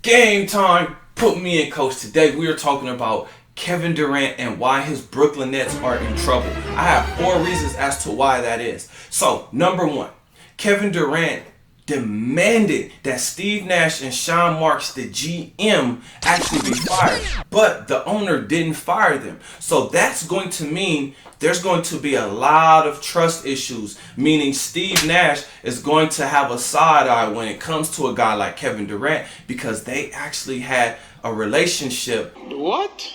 Game time. Put me in, coach. Today we are talking about Kevin Durant and why his Brooklyn Nets are in trouble. I have 4 reasons as to why that is. So, number 1, Kevin Durant demanded that Steve Nash and Sean Marks, the GM, actually be fired. But the owner didn't fire them. So that's going to mean there's going to be a lot of trust issues, meaning Steve Nash is going to have a side eye when it comes to a guy like Kevin Durant because they actually had a relationship. What?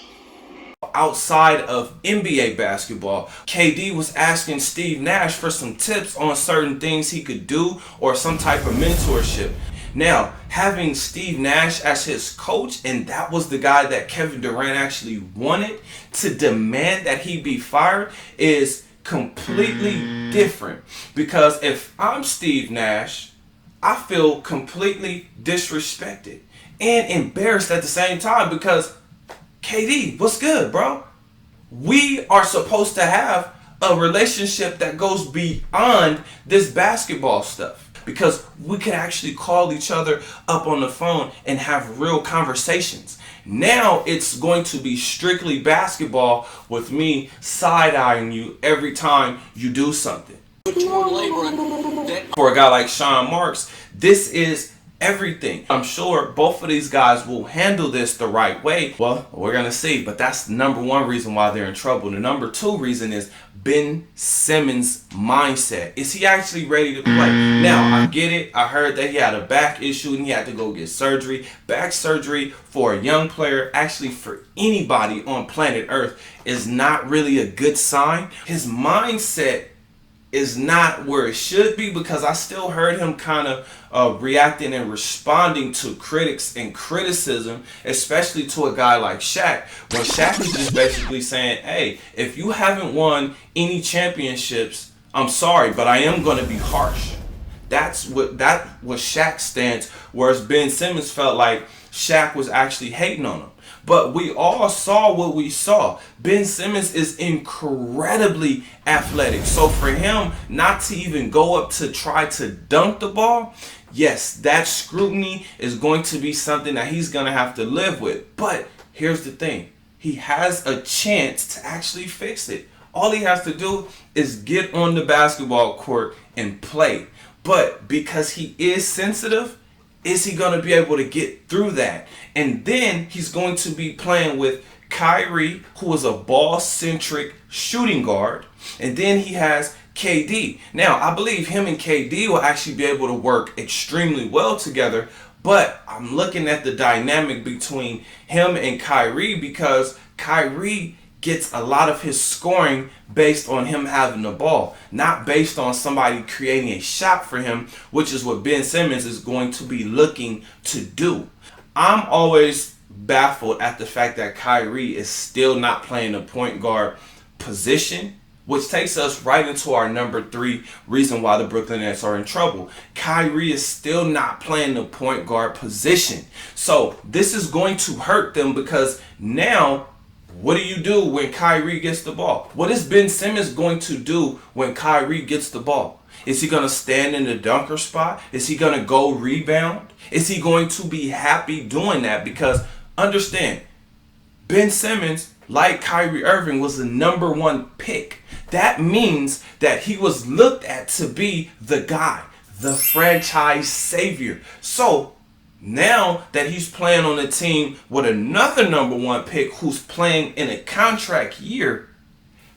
Outside of NBA basketball, KD was asking Steve Nash for some tips on certain things he could do or some type of mentorship. Now, having Steve Nash as his coach, and that was the guy that Kevin Durant actually wanted to demand that he be fired, is completely different. Because if I'm Steve Nash, I feel completely disrespected and embarrassed at the same time because KD, what's good, bro? We are supposed to have a relationship that goes beyond this basketball stuff because we can actually call each other up on the phone and have real conversations. Now it's going to be strictly basketball with me side-eyeing you every time you do something. For a guy like Sean Marks, this is everything. I'm sure both of these guys will handle this the right way. Well, we're going to see, but that's the number 1 reason why they're in trouble. The number 2 reason is Ben Simmons' mindset. Is he actually ready to play? Now, I get it. I heard that he had a back issue and he had to go get surgery. Back surgery for a young player, actually for anybody on planet Earth, is not really a good sign. His mindset is not where it should be because I still heard him kind of reacting and responding to critics and criticism, especially to a guy like Shaq, when Shaq is just basically saying, hey, if you haven't won any championships, I'm sorry, but I am going to be harsh. That's what Shaq's stance, whereas Ben Simmons felt like Shaq was actually hating on him. But we all saw what we saw. Ben Simmons is incredibly athletic. So for him not to even go up to try to dunk the ball, yes, that scrutiny is going to be something that he's going to have to live with. But here's the thing. He has a chance to actually fix it. All he has to do is get on the basketball court and play. But because he is sensitive, is he going to be able to get through that? And then he's going to be playing with Kyrie, who is a ball-centric shooting guard. And then he has KD. Now, I believe him and KD will actually be able to work extremely well together. But I'm looking at the dynamic between him and Kyrie because Kyrie gets a lot of his scoring based on him having the ball, not based on somebody creating a shot for him, which is what Ben Simmons is going to be looking to do. I'm always baffled at the fact that Kyrie is still not playing the point guard position, which takes us right into our number 3 reason why the Brooklyn Nets are in trouble. Kyrie is still not playing the point guard position. So this is going to hurt them because now, what do you do when Kyrie gets the ball? What is Ben Simmons going to do when Kyrie gets the ball? Is he going to stand in the dunker spot? Is he going to go rebound? Is he going to be happy doing that? Because understand, Ben Simmons, like Kyrie Irving, was the number 1 pick. That means that he was looked at to be the guy, the franchise savior. So now that he's playing on a team with another number 1 pick who's playing in a contract year,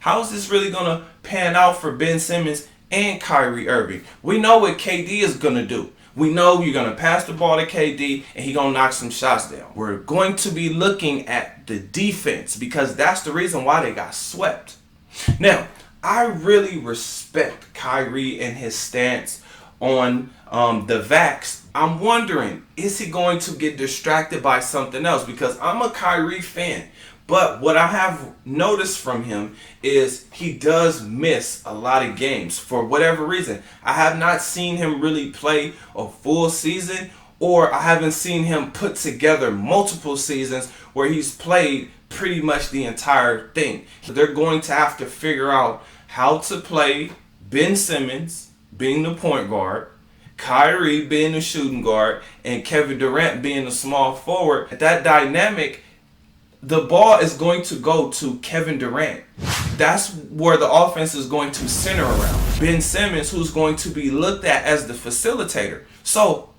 how is this really going to pan out for Ben Simmons and Kyrie Irving? We know what KD is going to do. We know you're going to pass the ball to KD and he's going to knock some shots down. We're going to be looking at the defense because that's the reason why they got swept. Now, I really respect Kyrie and his stance on the vax. I'm wondering, is he going to get distracted by something else? Because I'm a Kyrie fan. But what I have noticed from him is he does miss a lot of games for whatever reason. I have not seen him really play a full season, or I haven't seen him put together multiple seasons where he's played pretty much the entire thing. So they're going to have to figure out how to play Ben Simmons being the point guard Kyrie being the shooting guard and Kevin Durant being the small forward, that dynamic, the ball is going to go to Kevin Durant. That's where the offense is going to center around. Ben Simmons, who's going to be looked at as the facilitator. So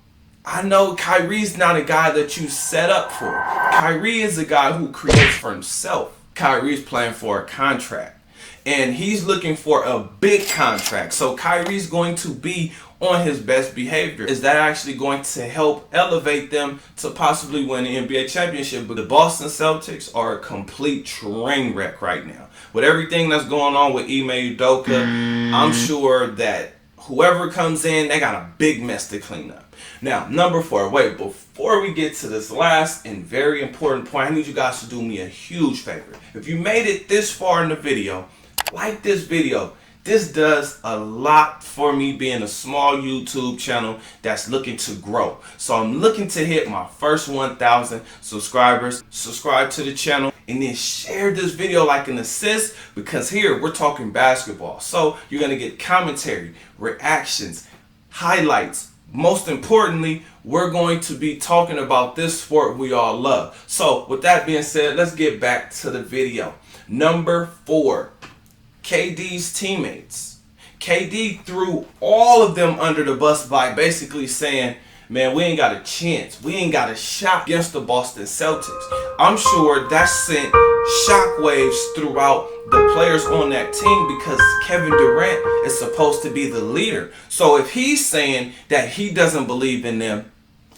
I know Kyrie's not a guy that you set up for. Kyrie is a guy who creates for himself. Kyrie's playing for a contract, and he's looking for a big contract. So Kyrie's going to be on his best behavior. Is that actually going to help elevate them to possibly win the NBA championship? But the Boston Celtics are a complete train wreck right now. With everything that's going on with Ime Udoka, I'm sure that whoever comes in, they got a big mess to clean up. Now, number 4. Wait, before we get to this last and very important point, I need you guys to do me a huge favor. If you made it this far in the video, like this video. This does a lot for me being a small YouTube channel that's looking to grow. So I'm looking to hit my first 1,000 subscribers. Subscribe to the channel and then share this video like an assist, because here we're talking basketball. So you're going to get commentary, reactions, highlights. Most importantly, we're going to be talking about this sport we all love. So with that being said, let's get back to the video. Number 4. KD's teammates. KD threw all of them under the bus by basically saying, man, we ain't got a chance. We ain't got a shot against the Boston Celtics. I'm sure that sent shockwaves throughout the players on that team, because Kevin Durant is supposed to be the leader. So if he's saying that he doesn't believe in them,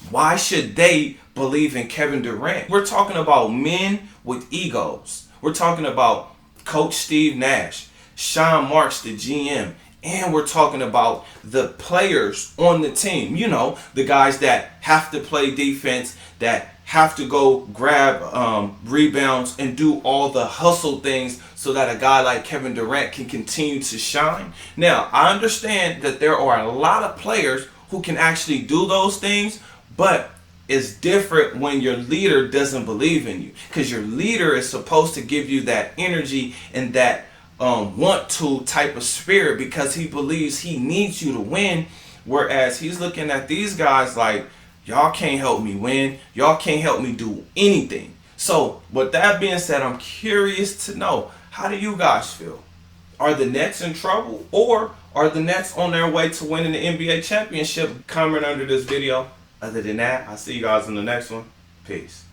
why should they believe in Kevin Durant? We're talking about men with egos. We're talking about Coach Steve Nash, Sean Marks, the GM, and we're talking about the players on the team. You know, the guys that have to play defense, that have to go grab rebounds and do all the hustle things so that a guy like Kevin Durant can continue to shine. Now, I understand that there are a lot of players who can actually do those things, but it's different when your leader doesn't believe in you, because your leader is supposed to give you that energy and that want to type of spirit, because he believes he needs you to win. Whereas he's looking at these guys like, y'all can't help me win. Y'all can't help me do anything. So with that being said, I'm curious to know, how do you guys feel? Are the Nets in trouble, or are the Nets on their way to winning the NBA championship? Comment under this video. Other than that, I'll see you guys in the next one. Peace.